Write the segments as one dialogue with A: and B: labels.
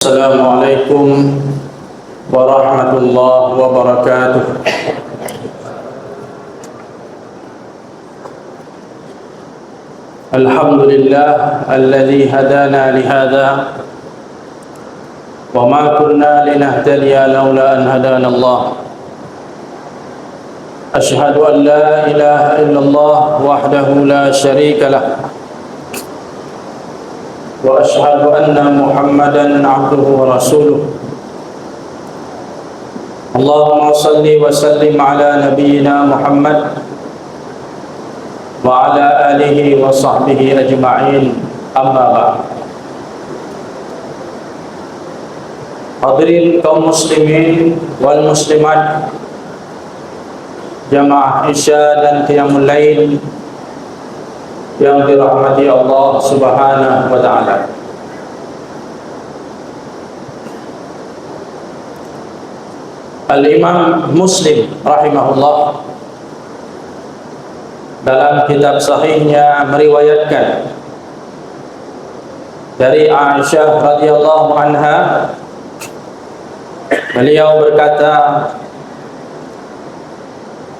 A: Assalamualaikum warahmatullahi wabarakatuh. Alhamdulillah alladzi hadana lihada wa ma kunna linahtadiya laula an hadana Allah. Ashhadu an la ilaha illallah wahdahu la syarika lah. Wa ashhadu anna Muhammadan abduhu wa rasuluh. Allahumma salli wa sallim ala nabiyyina Muhammad wa ala alihi wa sahbihi ajma'in. Amma ba'd. Hadirin kaum muslimin wal muslimat, jamaah Isya dan qiyamul lail yang dirahmati Allah Subhanahu wa ta'ala. Al-Imam Muslim rahimahullah dalam kitab sahihnya meriwayatkan dari Aisyah radhiyallahu anha, beliau berkata,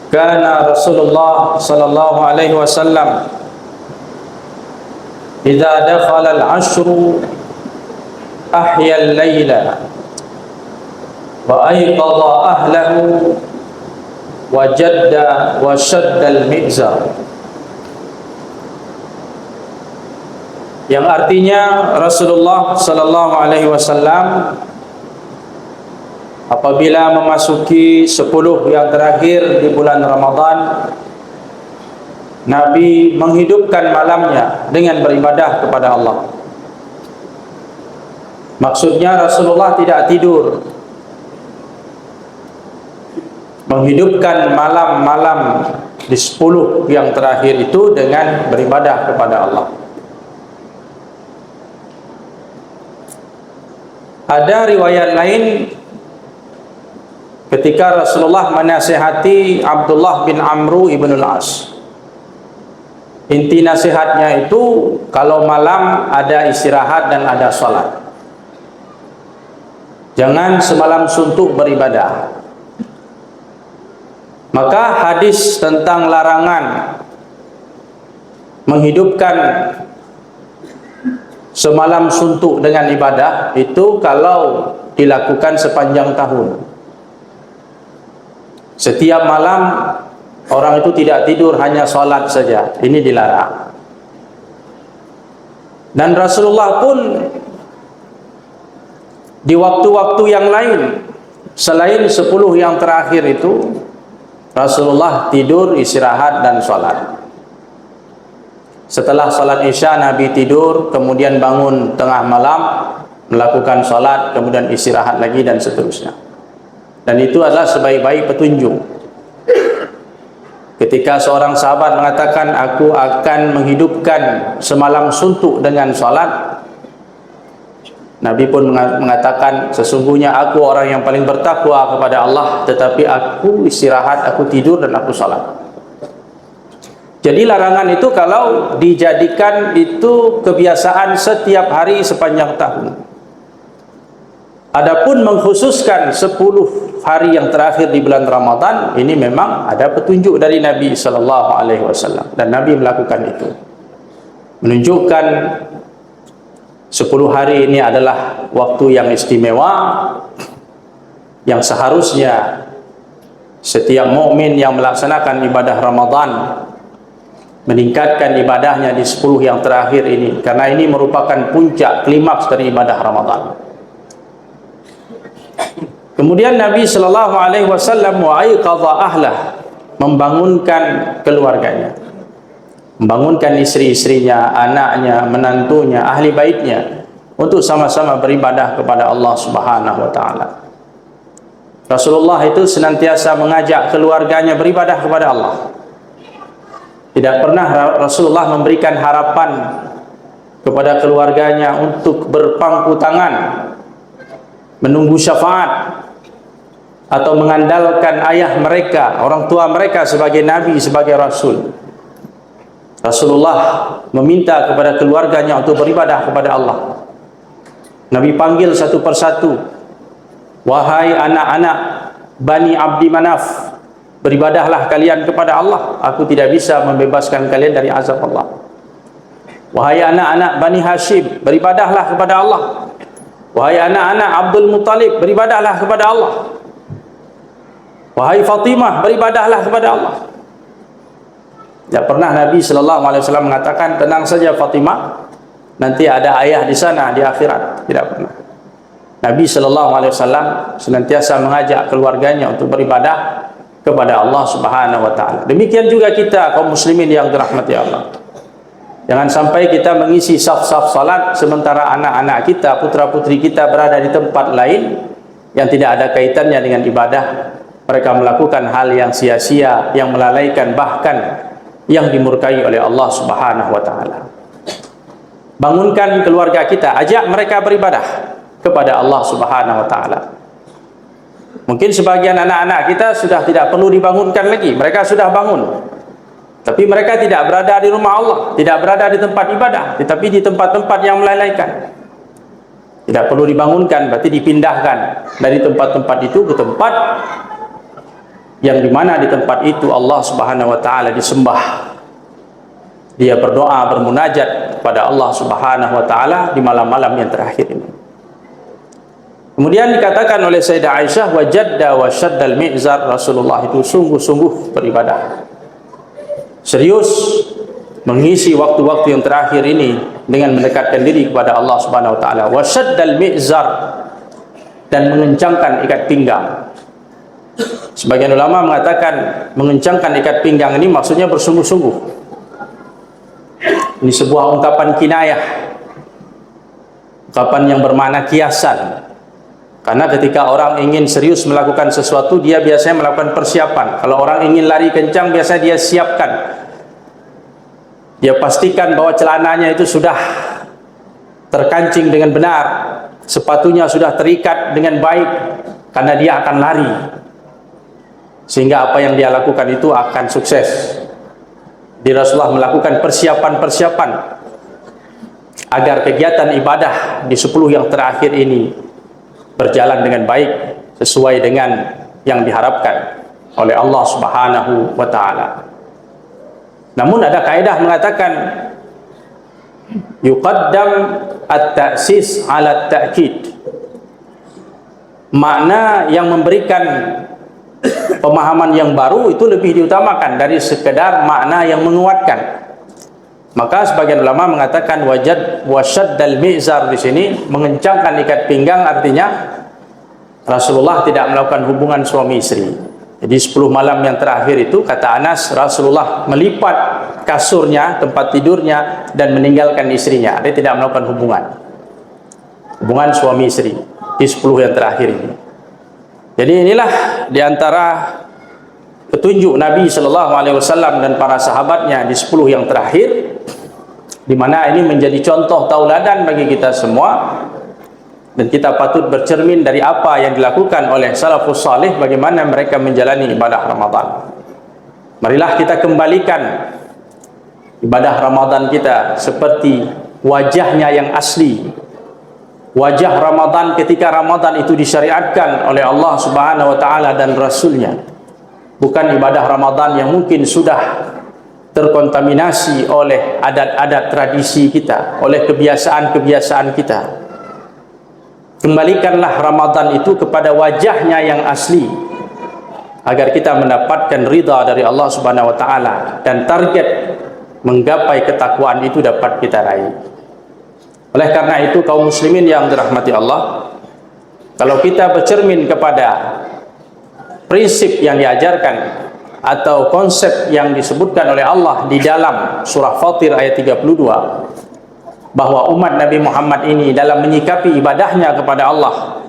A: kana Rasulullah sallallahu alaihi wasallam idza dakhala al-'ashru ahya al-laila wa ayqadha ahlahu wa jadda wa shadda al-mi'zar. Yang artinya Rasulullah sallallahu alaihi wasallam apabila memasuki 10 yang terakhir di bulan Ramadan, Nabi menghidupkan malamnya dengan beribadah kepada Allah. Maksudnya Rasulullah tidak tidur, menghidupkan malam-malam di 10 yang terakhir itu dengan beribadah kepada Allah. Ada riwayat lain ketika Rasulullah menasihati Abdullah bin Amru ibn al-As. Inti nasihatnya itu, kalau malam ada istirahat dan ada sholat, jangan semalam suntuk beribadah. Maka hadis tentang larangan menghidupkan semalam suntuk dengan ibadah itu kalau dilakukan sepanjang tahun. Setiap malam orang itu tidak tidur, hanya sholat saja. Ini dilarang. Dan Rasulullah pun di waktu-waktu yang lain selain 10 yang terakhir itu, Rasulullah tidur, istirahat dan sholat. Setelah sholat Isya, Nabi tidur, kemudian bangun tengah malam, melakukan sholat, kemudian istirahat lagi dan seterusnya. Dan itu adalah sebaik-baik petunjuk. Ketika seorang sahabat mengatakan, aku akan menghidupkan semalam suntuk dengan sholat, Nabi pun mengatakan, sesungguhnya aku orang yang paling bertakwa kepada Allah, tetapi aku istirahat, aku tidur dan aku sholat. Jadi larangan itu kalau dijadikan itu kebiasaan setiap hari sepanjang tahun. Adapun mengkhususkan 10 hari yang terakhir di bulan Ramadan, ini memang ada petunjuk dari Nabi sallallahu alaihi wasallam, dan Nabi melakukan itu. Menunjukkan 10 hari ini adalah waktu yang istimewa, yang seharusnya setiap mukmin yang melaksanakan ibadah Ramadan meningkatkan ibadahnya di 10 yang terakhir ini, karena ini merupakan puncak klimaks dari ibadah Ramadan. Kemudian Nabi sallallahu alaihi wasallam wa aiqadha ahlah, membangunkan keluarganya, membangunkan istri-istrinya, anaknya, menantunya, ahli baitnya untuk sama-sama beribadah kepada Allah Subhanahu wa taala. Rasulullah itu senantiasa mengajak keluarganya beribadah kepada Allah. Tidak pernah Rasulullah memberikan harapan kepada keluarganya untuk berpangku tangan menunggu syafaat atau mengandalkan ayah mereka, orang tua mereka sebagai nabi, sebagai rasul. Rasulullah meminta kepada keluarganya untuk beribadah kepada Allah. Nabi panggil satu persatu, wahai anak-anak Bani Abdi Manaf, beribadahlah kalian kepada Allah, aku tidak bisa membebaskan kalian dari azab Allah. Wahai anak-anak Bani Hashim, beribadahlah kepada Allah. Wahai anak-anak Abdul Muttalib, beribadahlah kepada Allah. Wahai Fatimah, beribadahlah kepada Allah. Tidak pernah Nabi SAW mengatakan, tenang saja Fatimah, nanti ada ayah di sana di akhirat. Tidak pernah. Nabi SAW senantiasa mengajak keluarganya untuk beribadah kepada Allah Subhanahu wa taala. Demikian juga kita kaum muslimin yang dirahmati Allah. Jangan sampai kita mengisi saf-saf salat sementara anak-anak kita, putra-putri kita berada di tempat lain yang tidak ada kaitannya dengan ibadah. Mereka melakukan hal yang sia-sia, yang melalaikan, bahkan yang dimurkai oleh Allah Subhanahu wa taala. Bangunkan keluarga kita, ajak mereka beribadah kepada Allah Subhanahu wa taala. Mungkin sebagian anak-anak kita sudah tidak perlu dibangunkan lagi, mereka sudah bangun. Tapi mereka tidak berada di rumah Allah, tidak berada di tempat ibadah, tetapi di tempat-tempat yang melalaikan. Tidak perlu dibangunkan, berarti dipindahkan dari tempat-tempat itu ke tempat yang dimana di tempat itu Allah Subhanahu wa taala disembah. Dia berdoa, bermunajat kepada Allah Subhanahu wa taala di malam-malam yang terakhir ini. Kemudian dikatakan oleh Sayyidah Aisyah, wajadda wa syaddal mi'zar, Rasulullah itu sungguh-sungguh beribadah, serius mengisi waktu-waktu yang terakhir ini dengan mendekatkan diri kepada Allah Subhanahu wa taala. Wa syaddal mi'zar, dan mengencangkan ikat pinggang. Sebagian ulama mengatakan mengencangkan ikat pinggang ini maksudnya bersungguh-sungguh. Ini sebuah ungkapan kinayah, ungkapan yang bermakna kiasan. Karena ketika orang ingin serius melakukan sesuatu, dia biasanya melakukan persiapan. Kalau orang ingin lari kencang, biasanya dia siapkan. Dia pastikan bahwa celananya itu sudah terkancing dengan benar, sepatunya sudah terikat dengan baik, karena dia akan lari. Sehingga apa yang dia lakukan itu akan sukses. Di Rasulullah melakukan persiapan-persiapan agar kegiatan ibadah di 10 yang terakhir ini berjalan dengan baik sesuai dengan yang diharapkan oleh Allah Subhanahu wa taala. Namun ada kaidah mengatakan yuqaddam at-ta'sis 'ala at-ta'kid. Makna yang memberikan pemahaman yang baru itu lebih diutamakan dari sekedar makna yang menguatkan. Maka sebagian ulama mengatakan wajad wasyaddal mi'zar di sini mengencangkan ikat pinggang, artinya Rasulullah tidak melakukan hubungan suami istri. Jadi 10 malam yang terakhir itu, kata Anas, Rasulullah melipat kasurnya, tempat tidurnya, dan meninggalkan istrinya. Dia tidak melakukan hubungan suami istri di 10 yang terakhir ini. Jadi inilah diantara petunjuk Nabi SAW dan para sahabatnya di 10 yang terakhir, di mana ini menjadi contoh tauladan bagi kita semua, dan kita patut bercermin dari apa yang dilakukan oleh salafus salih, bagaimana mereka menjalani ibadah Ramadan. Marilah kita kembalikan ibadah Ramadan kita seperti wajahnya yang asli, wajah Ramadan ketika Ramadan itu disyariatkan oleh Allah Subhanahu wa taala dan Rasulnya. Bukan ibadah Ramadan yang mungkin sudah terkontaminasi oleh adat-adat tradisi kita, oleh kebiasaan-kebiasaan kita. Kembalikanlah Ramadan itu kepada wajahnya yang asli, agar kita mendapatkan ridha dari Allah Subhanahu wa taala dan target menggapai ketakwaan itu dapat kita raih. Oleh karena itu kaum muslimin yang dirahmati Allah, kalau kita bercermin kepada prinsip yang diajarkan atau konsep yang disebutkan oleh Allah di dalam surah Fatir ayat 32, bahwa umat Nabi Muhammad ini dalam menyikapi ibadahnya kepada Allah,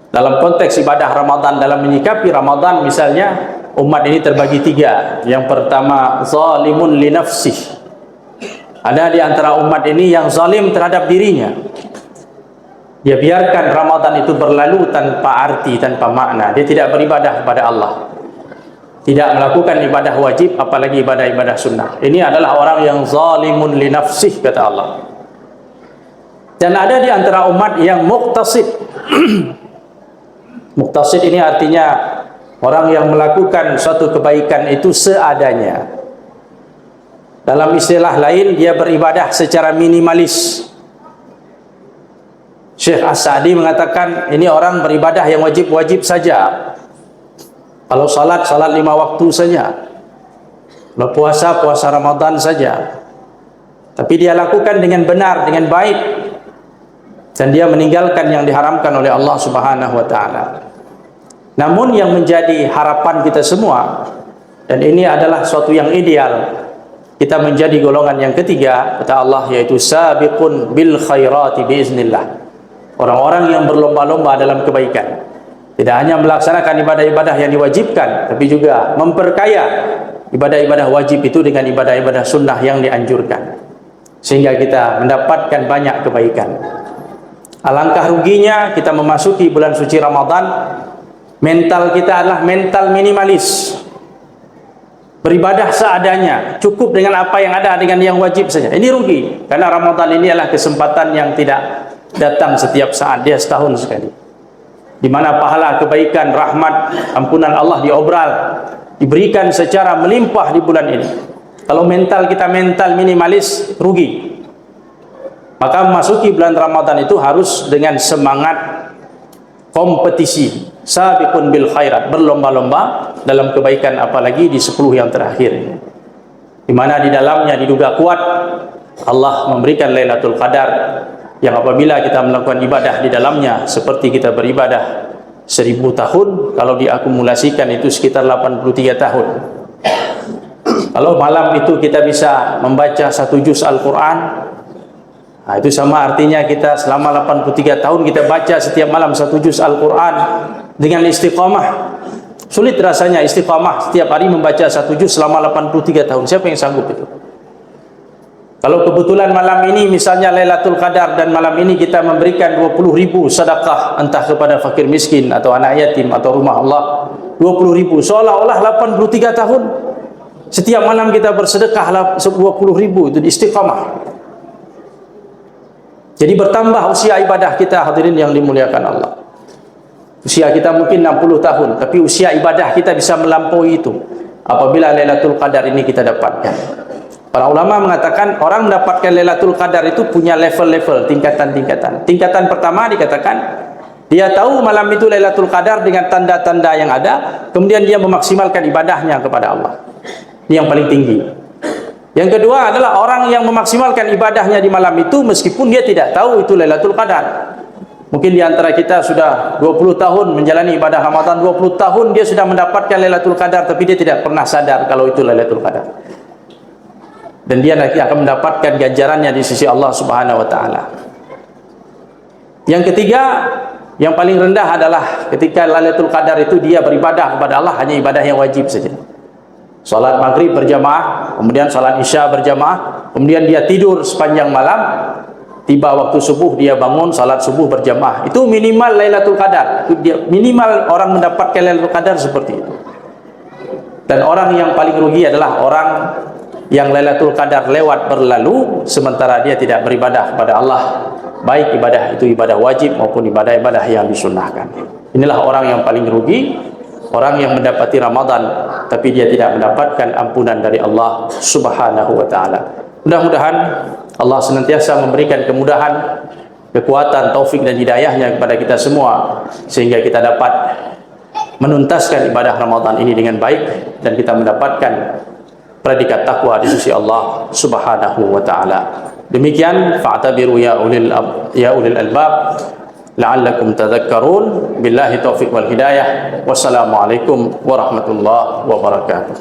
A: dalam konteks ibadah Ramadan, dalam menyikapi Ramadan misalnya, umat ini terbagi 3. Yang pertama, zalimun li nafsih. Ada di antara umat ini yang zalim terhadap dirinya. Dia biarkan Ramadan itu berlalu tanpa arti, tanpa makna. Dia tidak beribadah kepada Allah, tidak melakukan ibadah wajib, apalagi ibadah-ibadah sunnah. Ini adalah orang yang zalimun li nafsih, kata Allah. Dan ada di antara umat yang muqtasid. Muqtasid ini artinya orang yang melakukan suatu kebaikan itu seadanya. Dalam istilah lain, dia beribadah secara minimalis. Syekh As-Sa'di mengatakan ini orang beribadah yang wajib-wajib saja. Kalau salat 5 waktu saja. Kalau puasa Ramadan saja. Tapi dia lakukan dengan benar, dengan baik. Dan dia meninggalkan yang diharamkan oleh Allah Subhanahu wa taala. Namun yang menjadi harapan kita semua, dan ini adalah suatu yang ideal, kita menjadi golongan yang ketiga, kata Allah, yaitu sabiqun bil khairati biiznillah. Orang-orang yang berlomba-lomba dalam kebaikan. Tidak hanya melaksanakan ibadah-ibadah yang diwajibkan, tapi juga memperkaya ibadah-ibadah wajib itu dengan ibadah-ibadah sunnah yang dianjurkan. Sehingga kita mendapatkan banyak kebaikan. Alangkah ruginya kita memasuki bulan suci Ramadan, mental kita adalah mental minimalis. Beribadah seadanya, cukup dengan apa yang ada, dengan yang wajib saja. Ini rugi, karena Ramadan ini adalah kesempatan yang tidak datang setiap saat, dia setahun sekali. Di mana pahala, kebaikan, rahmat, ampunan Allah diobral, diberikan secara melimpah di bulan ini. Kalau mental kita mental minimalis, rugi. Maka memasuki bulan Ramadan itu harus dengan semangat kompetisi, sabiqun bil khairat, berlomba-lomba dalam kebaikan, apalagi di 10 yang terakhir, di mana di dalamnya diduga kuat Allah memberikan Lailatul Qadar, yang apabila kita melakukan ibadah di dalamnya seperti kita beribadah 1000 tahun, kalau diakumulasikan itu sekitar 83 tahun. Kalau malam itu kita bisa membaca 1 juz Al-Quran, nah, itu sama artinya kita selama 83 tahun kita baca setiap malam 1 juz Al-Quran dengan istiqamah. Sulit rasanya istiqamah setiap hari membaca 1 juz selama 83 tahun. Siapa yang sanggup itu? Kalau kebetulan malam ini misalnya Lailatul Qadar, dan malam ini kita memberikan 20.000 sedekah, entah kepada fakir miskin atau anak yatim atau rumah Allah, 20.000, seolah-olah 83 tahun. Setiap malam kita bersedekah 20.000, itu istiqamah. Jadi bertambah usia ibadah kita, hadirin yang dimuliakan Allah. Usia kita mungkin 60 tahun, tapi usia ibadah kita bisa melampaui itu apabila Lailatul Qadar ini kita dapatkan. Para ulama mengatakan orang mendapatkan Lailatul Qadar itu punya level-level, tingkatan-tingkatan. Tingkatan pertama dikatakan dia tahu malam itu Lailatul Qadar dengan tanda-tanda yang ada, kemudian dia memaksimalkan ibadahnya kepada Allah. Ini yang paling tinggi. Yang kedua adalah orang yang memaksimalkan ibadahnya di malam itu meskipun dia tidak tahu itu Lailatul Qadar. Mungkin di antara kita sudah 20 tahun menjalani ibadah Ramadan, 20 tahun dia sudah mendapatkan Lailatul Qadar, tapi dia tidak pernah sadar kalau itu Lailatul Qadar. Dan dia nanti akan mendapatkan ganjarannya di sisi Allah Subhanahu wa taala. Yang ketiga, yang paling rendah adalah ketika Lailatul Qadar itu dia beribadah kepada Allah hanya ibadah yang wajib saja. Salat maghrib berjamaah, kemudian salat isya berjamaah, kemudian dia tidur sepanjang malam, tiba waktu subuh dia bangun salat subuh berjamaah. Itu minimal Lailatul Qadar. Itu dia minimal orang mendapatkan Lailatul Qadar seperti itu. Dan orang yang paling rugi adalah orang yang Lailatul Qadar lewat berlalu sementara dia tidak beribadah kepada Allah, baik ibadah itu ibadah wajib maupun ibadah-ibadah yang disunnahkan. Inilah orang yang paling rugi, orang yang mendapati Ramadan tapi dia tidak mendapatkan ampunan dari Allah Subhanahu wa taala. Mudah-mudahan Allah senantiasa memberikan kemudahan, kekuatan, taufik dan hidayahnya kepada kita semua sehingga kita dapat menuntaskan ibadah Ramadan ini dengan baik dan kita mendapatkan predikat takwa di sisi Allah Subhanahu wa taala. Demikian fa'tabiru ya ulil albab la'allakum tadhakkarun. Billahi taufiq wal hidayah. Wassalamualaikum warahmatullahi wabarakatuh.